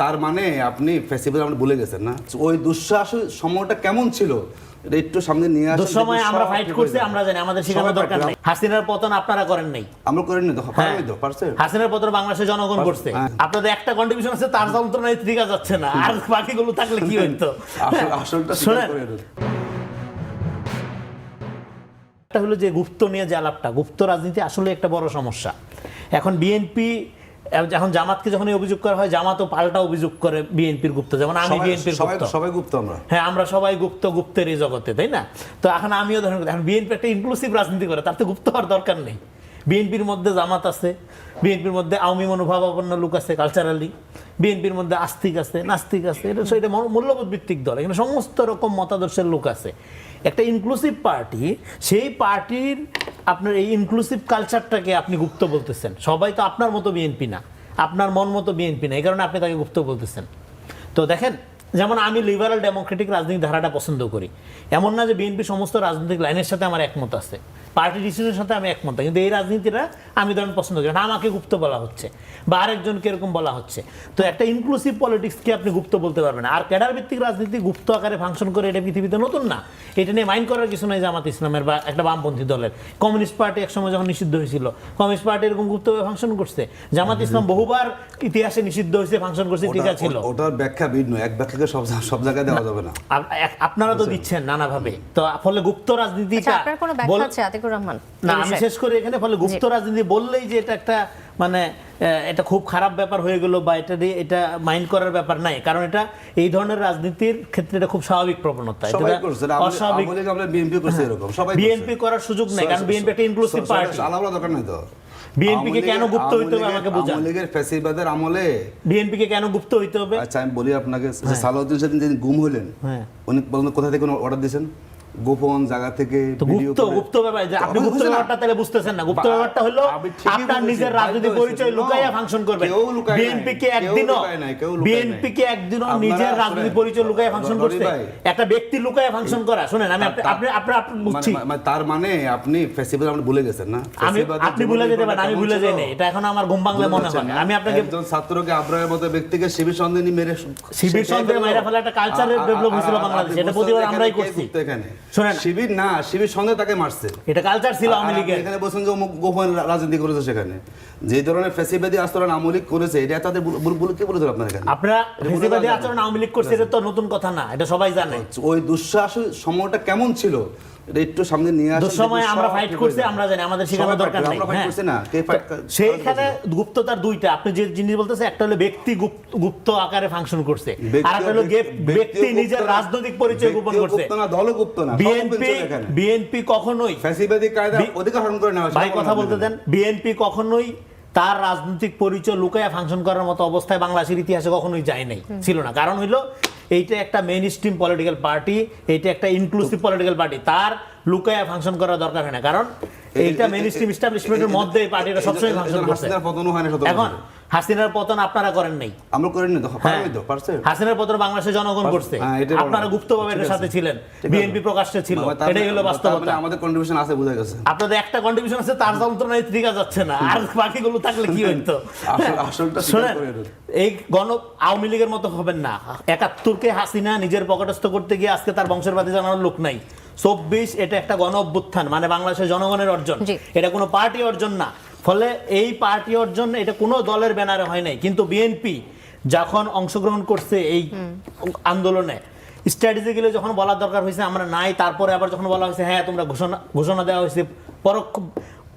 তার মানে আপনি ফেস্টিভ্যাল আমরা ভুলে গেছেন না, ওই দুঃসাহসী সময়টা কেমন ছিল এটা একটু সামনে নিয়ে আসেন। দুঃসময় আমরা ফাইট করছি, আমরা জানি, আমাদের শেখানোর দরকার নেই। হাসিনার পতন আপনারা করেন নাই, আমরা করিনি তো, পারবে তো, পারছে। হাসিনার পতন বাংলাদেশের জনগণ করছে, আপনাদের একটা কন্ট্রিবিউশন আছে, তার যন্ত্রণায় ঠিক যাচ্ছে না, আর বাকিগুলো থাকলে কি হইতো? আসলটা স্বীকার করে নিন। একটা হলো যে গুপ্ত নিয়ে যে আলাপটা, গুপ্ত রাজনীতি আসলে একটা বড় সমস্যা। এখন বিএনপি এখন জামাতকে যখন অভিযোগ করা হয়, জামাতও পাল্টা অভিযোগ করে বিএনপির গুপ্ত, যেমন আমি বিএনপির গুপ্ত, সবাই গুপ্ত, আমরা হ্যাঁ আমরা সবাই গুপ্ত, গুপ্তের এই জগতে, তাই না? তো এখন আমিও ধরেন, এখন বিএনপি একটা ইনক্লুসিভ রাজনীতি করে, তার তো গুপ্ত হওয়ার দরকার নেই। বিএনপির মধ্যে জামাত আছে, বিএনপির মধ্যে আওয়ামী মনোভাবাপন্ন লোক আছে, কালচারালি বিএনপির মধ্যে আস্তিক আছে, নাস্তিক আছে, এটা সেটা মূল্যবোধ ভিত্তিক দল, এখানে সমস্ত রকম মতাদর্শের লোক আছে। একটা ইনক্লুসিভ পার্টি, সেই পার্টির আপনার এই ইনক্লুসিভ কালচারটাকে আপনি গুপ্ত বলতেছেন। সবাই তো আপনার মতো বিএনপি না, আপনার মন মতো বিএনপি না, এই কারণে আপনি তাকে গুপ্ত বলতেছেন। তো দেখেন, যেমন আমি লিবারাল ডেমোক্রেটিক রাজনীতি ধারাটা পছন্দ করি, এমন না যে বিএনপি সমস্ত রাজনৈতিক লাইনের সাথে আমার একমত আছে, পার্টি ডিসিশনের সাথে আমি একমত, কিন্তু এই রাজনীতিটা আমি ধরেন পছন্দ করি না, আমাকে গুপ্ত বলা হচ্ছে বা আরেকজনকে এরকম বলা হচ্ছে। তো একটা ইনক্লুসিভ পলিটিক্সকে আপনি গুপ্ত বলতে পারবেন না। আর ক্যাডার ভিত্তিক রাজনীতি গুপ্ত আকারে ফাংশন করে, এটা পৃথিবীতে নতুন না, এটা নিয়ে মাইন্ড করার কিছু নাই জামাত ইসলামের বা একটা বামপন্থী দলের। কমিউনিস্ট পার্টি একসময় যখন নিষিদ্ধ হয়েছিল, কমিউনিস্ট পার্টি এরকম গুপ্তভাবে ফাংশন করছে, জামাত ইসলাম বহুবার ইতিহাসে নিষিদ্ধ হয়েছে, ফাংশন করছে, ঠিক আছে। ওটার ব্যাখ্যা ভিন্ন, এক ব্যাখ্যাকে সব জায়গায় দেওয়া যাবে না, আপনারা তো দিচ্ছেন নানাভাবে। তো ফলে গুপ্ত রাজনীতিটা আপনার কোনো ব্যাখ্যা আছে আতিকুর রহমান? না, আমি শেষ করি এখানে। ফলে গুপ্ত রাজনীতি বললেই যে এটা একটা মানে এটা খুব খারাপ ব্যাপার হয়ে গেল বা এটা দিয়ে এটা মাইন্ড করার ব্যাপার নাই, কারণ এটা এই ধরনের রাজনীতির ক্ষেত্রে এটা খুব স্বাভাবিক প্রবণতা। অস্বাভাবিক বিএনপি করার সুযোগ নাই, কারণ বিএনপি একটা ইনক্লুসিভ পার্টি। আলাদা দরকার নাই তো। বিএনপি কে কেন গুপ্ত হইতে হবে আমাকে বুঝান। আওয়ামী লীগের ফ্যাসিবাদের আমলে বিএনপি কে কেন গুপ্ত হইতে হবে? আচ্ছা আমি বলি আপনাকে, সালাউদ্দিন সেদিন যেদিন গুম হলেন, উনি বলেন কোথা থেকে অর্ডার দিয়েছেন? গোপন জায়গা থেকে গুপ্ত ব্যাপার। আপনি গুপ্ত ব্যাপারটা তাহলে বুঝতেছেন না। গুপ্ত ব্যাপারটা হলো আপনার নিজের রাজনৈতিক পরিচয় লুকাইয়া ফাংশন করবেন। বিএনপি কে একদিনও নিজের রাজনৈতিক পরিচয় লুকাইয়া ফাংশন করছে? একটা ব্যক্তি লুকাইয়া ফাংশন করা, শুনেন আমি আপনি বুঝছি, তার মানে আপনি ফেস্টিভ্যাল আমরা ভুলে গেছেন না। আপনি ভুলে যেতে পারেন, আমি ভুলে যাই না, এটা এখন আমার ঘুম বাংলায় মনে হয়। আমি আপনাকে একজন ছাত্রকে আব্রাহের মতো ব্যক্তিকে শিবির সন্দেহে মেরে, শিবির সন্দেহে মেরে ফেলা একটা কালচারের ডেভেলপ হয়েছিল বাংলাদেশে, এটা প্রতিবার আমরাই করছি। এখানে শুনেন, শিবির না, শিবির সন্দেহে তাকে মারছে, এটা কালচার ছিল আওয়ামী লীগের। এখানে বলছেন যে গোপন রাজনীতি করেছে, সেখানে যে ধরনের ফ্যাসিবাদী আচরণ আওয়ামী লীগ করেছে, এটা তাদের কে বলেছেন আপনার? এখানে আপনারা ফ্যাসিবাদী আচরণ আওয়ামী লীগ করছে, এটা তো নতুন কথা না, এটা সবাই জানে। ওই দুঃসাহসী সময়টা কেমন ছিল এটা একটু সামনে নিয়ে আসেন। দুঃসময় আমরা ফাইট করছি, আমরা জানি, আমাদের শেখানোর দরকার নেই। সেইখানে গুপ্ততার দুইটা, আপনি যে জিনিস বলতেছেন, একটা হলো ব্যক্তি গুপ্ত আকারে ফাংশন করছে, আর একটা হলো ব্যক্তি নিজের রাজনৈতিক পরিচয় গোপন করছে। বিএনপি কখনোই ফ্যাসিবাদী কায়দা অধিকার হরণ করে না। ভাই কথা বলতে দেন। বিএনপি কখনোই তার রাজনৈতিক পরিচয় লুকায়া ফাংশন করার মতো অবস্থায় বাংলাদেশের ইতিহাসে কখনোই যায় নাই, ছিল না। কারণ হইলো এইটা একটা মেইন স্ট্রিম পলিটিক্যাল পার্টি, এইটা একটা ইনক্লুসিভ পলিটিক্যাল পার্টি, তার লুকায়া ফাংশন করার দরকার হয় না, কারণ এইটা মেইন স্ট্রিম এস্টাবলিশমেন্টের মধ্যে এই পার্টিটা সবসময় ফাংশন করছে। এখন হাসিনার পতন আপনারা করেন নাই, আমরা করিনি তো, পারছে। হাসিনার পতন বাংলাদেশের জনগণ করছে, আপনারা গুপ্তভাবে এর সাথে ছিলেন, বিএনপি প্রকাশ্যে ছিল, এটাই হলো বাস্তবতা। আমাদের কন্ট্রিবিউশন আছে, বুঝা গেছে। আপনাদের একটা কন্ট্রিবিউশন আছে, তার যন্ত্রণায় ঠিক যাচ্ছে না, আর বাকিগুলো থাকলে কি হইতো? শুনেন, এই আওয়ামী লীগের মতো হবেন না। ৭১-কে হাসিনা নিজের পকেটস্থ করতে গিয়ে আজকে তার বংশের বাতি জানানোর লোক নাই। ২৪ এটা একটা গণ অভ্যুত্থান, মানে বাংলাদেশের জনগণের অর্জন, এটা কোনো পার্টি অর্জন না। ফলে এই পার্টি অর্জন এটা কোনো দলের ব্যানারে হয় নাই। কিন্তু বিএনপি যখন অংশগ্রহণ করছে এই আন্দোলনে, স্ট্র্যাটেজিক্যালি যখন বলার দরকার হয়েছে আমরা নাই, তারপরে আবার যখন বলা হয়েছে হ্যাঁ তোমরা ঘোষণা দেওয়া হয়েছে,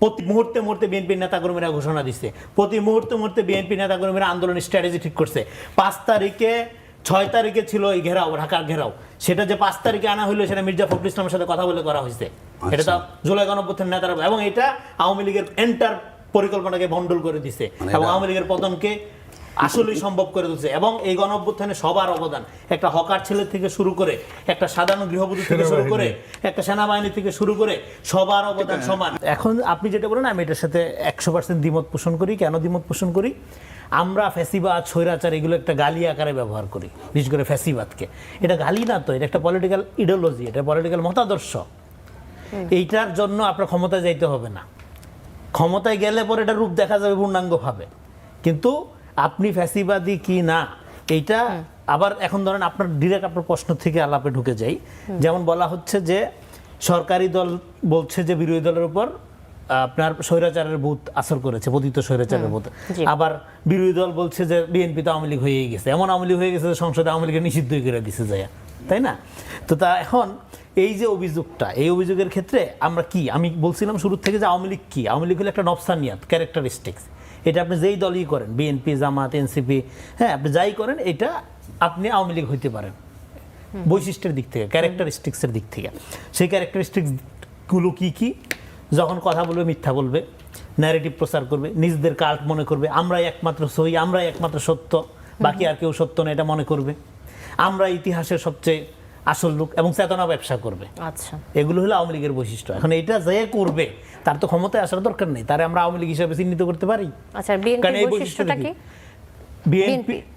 প্রতি মুহূর্তে বিএনপির নেতাকর্মীরা ঘোষণা দিচ্ছে, প্রতি মুহূর্তে বিএনপি নেতাকর্মীরা আন্দোলনের স্ট্র্যাটেজি ঠিক করছে। ৬ তারিখে ছিল এই ঘেরাও, ঢাকার ঘেরাও, সেটা যে ৫ তারিখে আনা হইলো সেটা মির্জা ফখরুল ইসলামের সাথে কথা বলে করা হয়েছে। এটা তো জুলাই গণঅভ্যুত্থানের নেতারা, এবং এটা আওয়ামী লীগের এন্টার পরিকল্পনাকে ভণ্ডুল করে দিছে এবং আওয়ামী লীগের পতনকে আসলেই সম্ভব করে দিচ্ছে। এবং এই গণঅভ্যুত্থানে সবার অবদান, একটা হকার ছেলে থেকে শুরু করে, একটা সাধারণ গৃহবধূ থেকে শুরু করে, একটা সেনাবাহিনী থেকে শুরু করে, সবার অবদান সমান। এখন আপনি যেটা বলেন আমি এটার সাথে ১০০% দ্বিমত পোষণ করি। কেন দ্বিমত পোষণ করি? আমরা ফ্যাসিবাদ, স্বৈরাচার এগুলো একটা গালি আকারে ব্যবহার করি, বিশেষ করে ফ্যাসিবাদকে। এটা গালি না তো, এটা একটা পলিটিক্যাল ইডিওলজি, এটা পলিটিক্যাল মতাদর্শ। এইটার জন্য আপনার ক্ষমতায় যাইতে হবে না, ক্ষমতায় গেলে পরে এটা রূপ দেখা যাবে পূর্ণাঙ্গভাবে। কিন্তু আপনি ফ্যাসিবাদী কি না, এইটা আবার এখন ধরেন আপনার ডিরেক্ট আপনার প্রশ্ন থেকে আলাপে ঢুকে যাই, যেমন বলা হচ্ছে যে সরকারি দল বলছে যে বিরোধী দলের উপর আপনার স্বৈরাচারের ভূত আসর করেছে, পতিত স্বৈরাচারের ভূত। আবার বিরোধী দল বলছে যে বিএনপি তো আওয়ামী লীগ হয়েই গেছে, এমন আওয়ামী লীগ হয়ে গেছে যে সংসদে আওয়ামী লীগের নিষিদ্ধই করে দিছে যায়, তাই না? তো তা এখন এই যে অভিযোগটা, এই অভিযোগের ক্ষেত্রে আমরা কি, আমি বলছিলাম শুরু থেকে যে আওয়ামী লীগ কি, আওয়ামী লীগ হলো একটা নফসানিয়াত, ক্যারেক্টারিস্টিক্স। এটা আপনি যেই দলই করেন, বিএনপি, জামাত, এনসিপি, হ্যাঁ, আপনি যাই করেন, এটা আপনি আওয়ামী লীগ হইতে পারেন বৈশিষ্ট্যের দিক থেকে, ক্যারেক্টারিস্টিক্সের দিক থেকে। সেই ক্যারেক্টারিস্টিক্সগুলো কি কি? যখন কথা বলবে মিথ্যা বলবে, ন্যারেটিভ প্রচার করবে, নিজেদের কাল্ট মনে করবে, আমরাই একমাত্র সহি, আমরাই একমাত্র সত্য, বাকি আর কেউ সত্য না এটা মনে করবে, আমরা ইতিহাসের সবচেয়ে আসল লোক, এবং চেতনা ব্যবসা করবে। আচ্ছা, এগুলো হলো আওয়ামী লীগের বৈশিষ্ট্য। এখন এটা যে করবে তার তো ক্ষমতায় আসার দরকার নেই, তারে আমরা আওয়ামী লীগ হিসেবে চিহ্নিত করতে পারি। আচ্ছা, বিএনপির বৈশিষ্ট্যটা কি?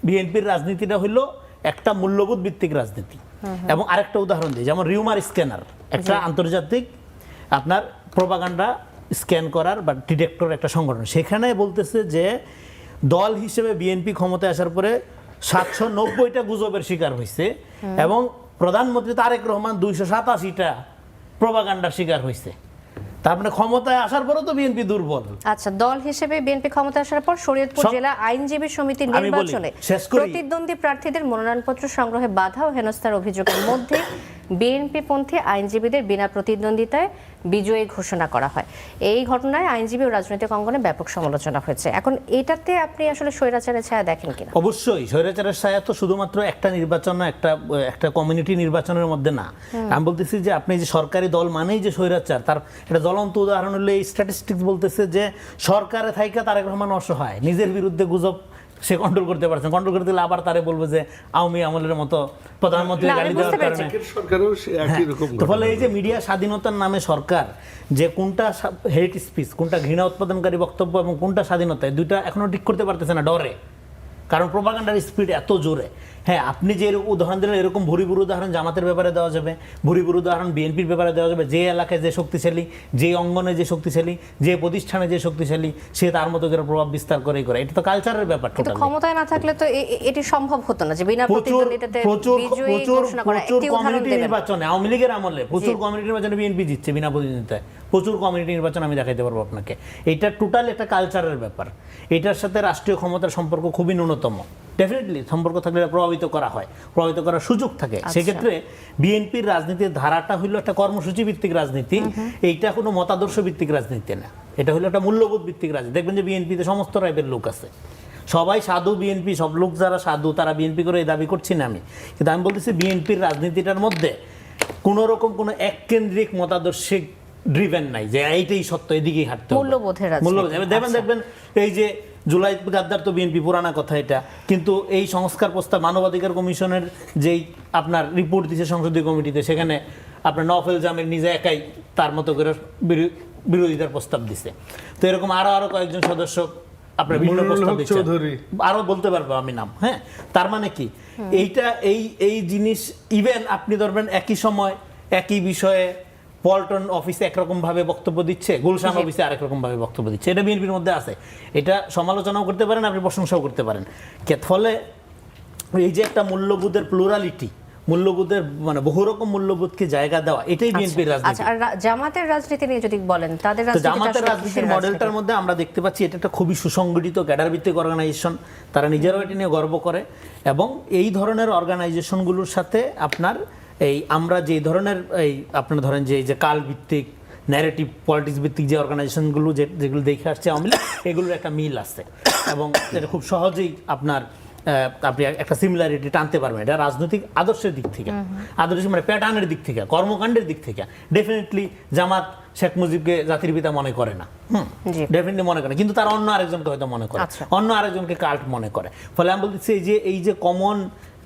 বিএনপির রাজনীতিটা হলো একটা মূল্যবোধ ভিত্তিক রাজনীতি। এবং আরেকটা উদাহরণ দিই, যেমন রিউমার স্ক্যানার, একটা আন্তর্জাতিক আপনার প্রোপাগান্ডা স্ক্যান করার বা ডিটেক্টর একটা সংগঠন। সেখানে বলতেছে যে দল হিসেবে বিএনপি ক্ষমতায় আসার পরে 790টা গুজবের শিকার হয়েছে, এবং প্রধানমন্ত্রী তারেক রহমান 287টা প্রোপাগান্ডার শিকার হয়েছে। তার মানে ক্ষমতায় আসার পরও তো বিএনপি দুর্বল। আচ্ছা, দল হিসেবে বিএনপি ক্ষমতায় আসার পর শরীয়তপুর জেলা আইনজীবী সমিতির নির্বাচনে প্রতিদ্বন্দ্বী প্রার্থীদের মনোনয়নপত্র সংগ্রহে বাধা ও হেনস্থার অভিযোগের মধ্যে বিএনপি পন্থী আইনজীবীদের বিনা প্রতিদ্বন্দ্বিতায় বিজয়ী ঘোষণা করা হয়। এই ঘটনায় আইনজীবী ও রাজনৈতিক অঙ্গনে ব্যাপক সমালোচনা হয়েছে। এখন এটাতে আপনি আসলে স্বৈরাচারের ছায়া দেখেন কিনা? অবশ্যই স্বৈরাচারের ছায়া তো শুধুমাত্র একটা নির্বাচন, একটা কমিউনিটি নির্বাচনের মধ্যে না। আমি বলতেছি যে আপনি যে সরকারি দল মানেই যে স্বৈরাচার, তার একটা জ্বলন্ত উদাহরণ হলো এই স্ট্যাটিস্টিক্স বলতেছে যে সরকারে থাইকা তারেক রহমান অসহায়, নিজের বিরুদ্ধে গুজব সে কন্ট্রোল করতে পারছেন, কন্ট্রোল করতে গেলে আবার তারে বলবে যে আওয়ামী আমলের মতো প্রধানমন্ত্রী গালি দেওয়ার কারণে। তো ফলে এই যে মিডিয়া স্বাধীনতার নামে সরকার যে কোনটা হেট স্পিচ, কোনটা ঘৃণা উৎপাদনকারী বক্তব্য এবং কোনটা স্বাধীনতা, এই দুইটা এখনো ঠিক করতে পারতেছে না, ডরে। কারণ প্রোপাগান্ডার স্পিড এত জোরে। হ্যাঁ, আপনি যে উদাহরণ দিলেন এরকম ভুরি ভুরি উদাহরণ জামাতের ব্যাপারে দেওয়া যাবে, ভুরি ভুরি উদাহরণ বিএনপির ব্যাপারে দেওয়া যাবে। যে এলাকায় যে শক্তিশালী, যে অঙ্গনে যে শক্তিশালী, যে প্রতিষ্ঠানে যে শক্তিশালী, সে তার মতো করে প্রভাব বিস্তার করেই করে। এটা তো কালচারের ব্যাপার। কিন্তু ক্ষমতায় না থাকলে তো এটি সম্ভব হতো না যে বিনা প্রতিদ্বন্দ্বিতাতে বিজয়ী ঘোষণা করা। একটি উদাহরণ দেবেন? নির্বাচনে আওয়ামী লীগের আমলে প্রচুর কমিউনিটি নির্বাচনে বিএনপি জিতছে বিনা প্রতিদ্বন্দ্বিতায়, প্রচুর কমিউনিটি নির্বাচন আমি দেখাইতে পারবো আপনাকে। এটা টোটাল একটা কালচারের ব্যাপার। এটার সাথে রাষ্ট্রীয় ক্ষমতার সম্পর্ক খুবই ন্যূনতম। ডেফিনেটলি সম্পর্ক থাকলে প্রভাবিত করা হয়, প্রভাবিত করার সুযোগ থাকে। সেক্ষেত্রে বিএনপির রাজনীতির ধারাটা হলো একটা কর্মসূচি ভিত্তিক রাজনীতি, এইটা কোনো মতাদর্শ ভিত্তিক রাজনীতি না, এটা হলো একটা মূল্যবোধ ভিত্তিক রাজনীতি। দেখবেন যে বিএনপিতে সমস্ত টাইপের লোক আছে, সবাই সাধু। বিএনপি সব লোক যারা সাধু তারা বিএনপি করে এই দাবি করছি না আমি, কিন্তু আমি বলতেছি বিএনপির রাজনীতিটার মধ্যে কোনো রকম কোনো এককেন্দ্রিক মতাদর্শিক ড্রিভেন নাই যে এইটাই সত্য, এদিকেই হাঁটতে হবে, মূল্যবোধের মূল্যবোধ। দেখবেন এই যে জুলাই গাদ্দার তো বিএনপি পুরানা কথা এটা, কিন্তু এই সংস্কার প্রস্তাব মানবাধিকার কমিশনের যেই আপনার রিপোর্ট দিচ্ছে সংসদীয় কমিটিতে, সেখানে আপনার নওফেল জামির নিজে একাই তার মতো করে বিরোধিতার প্রস্তাব দিছে। তো এরকম আরো কয়েকজন সদস্য আপনার ভিন্ন প্রস্তাব দিচ্ছে, আরো বলতে পারবো আমি নাম। হ্যাঁ, তার মানে কি এইটা এই জিনিস ইভেন আপনি ধরবেন একই সময় একই বিষয়ে পল্টন অফিসে একরকম ভাবে বক্তব্য দিচ্ছে, গুলশান অফিসে আরেক রকম ভাবে বক্তব্য দিচ্ছে। এটা বিএনপির মধ্যে আছে, এটা সমালোচনাও করতে পারেন, আপনি প্রশংসাও করতে পারেন। ফলে এই যে একটা মূল্যবোধের প্লুরালিটি, মূল্যবোধের মানে বহু রকম মূল্যবোধকে জায়গা দেওয়া, এটাই বিএনপির রাজনীতি। আচ্ছা, আর জামাতের রাজনীতি নিয়ে যদি বলেন, তাদের জামাতের রাজনীতির মডেলটার মধ্যে আমরা দেখতে পাচ্ছি এটা একটা খুবই সুসংগঠিত ক্যাডার ভিত্তিক অর্গানাইজেশন, তারা নিজেরাও এটা নিয়ে গর্ব করে। এবং এই ধরনের অর্গানাইজেশনগুলোর সাথে আপনার এই আমরা যে ধরনের এই আপনার ধরেন যে কাল ভিত্তিক ন্যারেটিভ পলিটিক্স ভিত্তিক যে অর্গানাইজেশনগুলো যেগুলো দেখে আসছে আওয়ামী লীগ, এগুলোর একটা মিল আছে এবং এটা খুব সহজেই আপনি একটা সিমিলারিটি টানতে পারবেন। এটা রাজনৈতিক আদর্শের দিক থেকে, আদর্শ মানে প্যাটার্নের দিক থেকে, কর্মকাণ্ডের দিক থেকে ডেফিনেটলি জামাত শেখ মুজিবকে জাতির পিতা মনে করে না, ডেফিনেটলি মনে করে, কিন্তু তারা অন্য আরেকজনকে হয়তো মনে করে, অন্য আরেকজনকে কাল্ট মনে করে। ফলে আমি বলতেছি এই যে কমন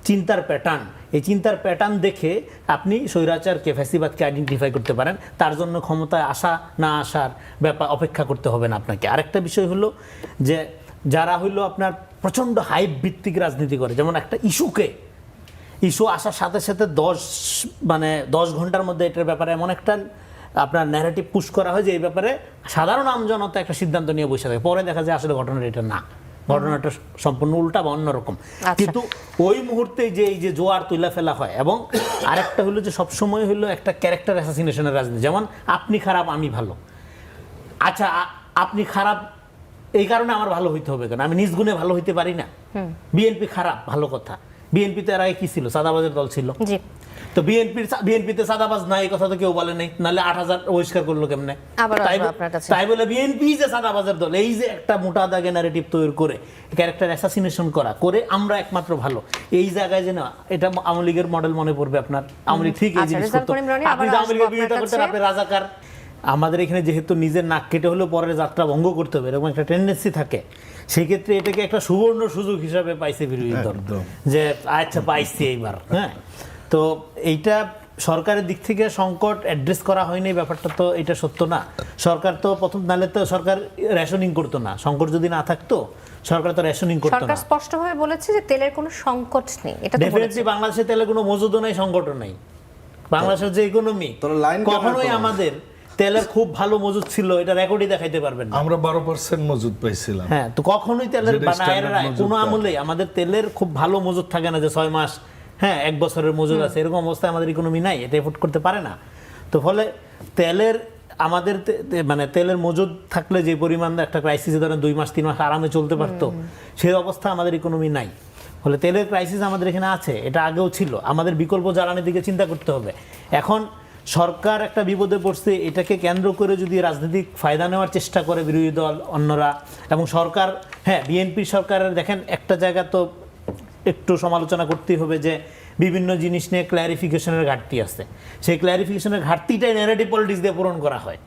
চিন্তার প্যাটার্ন, এই চিন্তার প্যাটার্ন দেখে আপনি স্বৈরাচারকে, ফ্যাসিবাদকে আইডেন্টিফাই করতে পারেন। তার জন্য ক্ষমতায় আসা না আসার ব্যাপার অপেক্ষা করতে হবে না আপনাকে। আরেকটা বিষয় হলো যে যারা হইলো আপনার প্রচণ্ড হাইপ ভিত্তিক রাজনীতি করে, যেমন একটা ইস্যু আসার সাথে সাথে 10 ঘন্টার মধ্যে এটার ব্যাপারে এমন একটা আপনার ন্যারেটিভ পুশ করা হয় যে এই ব্যাপারে সাধারণ আমজনতা একটা সিদ্ধান্ত নিয়ে বসে থাকে, পরে দেখা যায় আসলে ঘটনাটা এটা না, ঘটনাটা সম্পূর্ণ উল্টা বা অন্যরকম। আচ্ছা। কিন্তু ওই মুহূর্তে যে এই যে জোয়ার তুলা ফেলা হয়, এবং আরেকটা হলো যে সবসময় হলো একটা ক্যারেক্টার অ্যাসাসিনেশনের রাজনীতি, যেমন আপনি খারাপ আমি ভালো। আচ্ছা আপনি খারাপ এই কারণে আমার ভালো হইতে হবে কেন? আমি নিজ গুণে ভালো হইতে পারি না? বিএনপি খারাপ, ভালো কথা। বিএনপি তো এর আগে কি ছিল? সাদাবাজের দল ছিল। জি। তো বিএনপিতে সাদাবাজ নাই, এই কথা তো কেউ বলে নাই, নাহলে ৮,০০০ বহিষ্কার করলো কেমনে? আবার আপনার কাছে তাই বলে বিএনপি যে সাদাবাজের দল, এই যে একটা মোটা দাগে ন্যারেটিভ তৈরি করে ক্যারেক্টার অ্যাসাসিনেশন করে আমরা একমাত্র ভালো, এই জায়গায় যে না, এটা আওয়ামী লীগের মডেল মনে পড়বে আপনার। আওয়ামী লীগ ঠিক এই আচ্ছা, জিনিস রেজাউল করতো। করিম রনি, আপনি আবার তো আওয়ামী লীগের আসবো বিরোধিতা আপনার করতেন, কাছে। আপনি রাজাকার। আমাদের এখানে যেহেতু নিজের নাক কেটে হলেও পরের যাত্রা ভঙ্গ করতে হবে এরকম একটা টেন্ডেন্সি থাকে, সেই ক্ষেত্রে এটাকে একটা সুবর্ণ সুযোগ হিসাবে পাইছে বিরোধী দল, যে আচ্ছা পাইছি এইবার। হ্যাঁ, তো এইটা সরকারের দিক থেকে সংকট অ্যাড্রেস করা হয়নি, ব্যাপারটা তো এটা সত্য না। সরকার তো প্রথম, নাহলে তো সরকার রেশনিং করতো না। সংকট যদি না থাকতো সরকার তো রেশনিং করতো না। সরকার স্পষ্টভাবে বলেছে যে তেলের কোনো সংকট নেই, এটা তো বলেছে। ডেফিনেটলি বাংলাদেশে তেলের কোনো মজুদও নাই, সংকটও নাই। বাংলাদেশের যে ইকোনমি, কখনোই আমাদের তেলের খুব ভালো মজুদ ছিল, এটা রেকর্ডই দেখাইতে পারবেন না। আমরা 12% মজুদ পাইছিলাম। হ্যাঁ, তো কখনোই তেলের যেটা standard কোনো মজুদটা। আমলেই আমাদের তেলের খুব ভালো মজুদ থাকে না, যে 6 মাস, হ্যাঁ 1 বছরের মজুদ আছে, এরকম অবস্থায় আমাদের ইকোনমি নাই, এটা এফোর্ড করতে পারে না। তো ফলে তেলের আমাদের মানে তেলের মজুদ থাকলে যে পরিমাণ একটা ক্রাইসিসে ধরেন 2 মাস 3 মাস আরামে চলতে পারতো, সেই অবস্থা আমাদের ইকোনমি নাই। ফলে তেলের ক্রাইসিস আমাদের এখানে আছে, এটা আগেও ছিল। আমাদের বিকল্প জ্বালানির দিকে চিন্তা করতে হবে। এখন সরকার একটা বিপদে পড়ছে, এটাকে কেন্দ্র করে যদি রাজনৈতিক ফায়দা নেওয়ার চেষ্টা করে বিরোধী দল অন্যরা, এবং সরকার, হ্যাঁ বিএনপি সরকারের দেখেন একটা জায়গা তো একটু সমালোচনা করতেই হবে, যে বিভিন্ন জিনিস নিয়ে ক্ল্যারিফিকেশনের ঘাটতি আছে। সেই ক্ল্যারিফিকেশনের ঘাটতিটাই ন্যারেটিভ পলিটিক্স দিয়ে পূরণ করা হয়।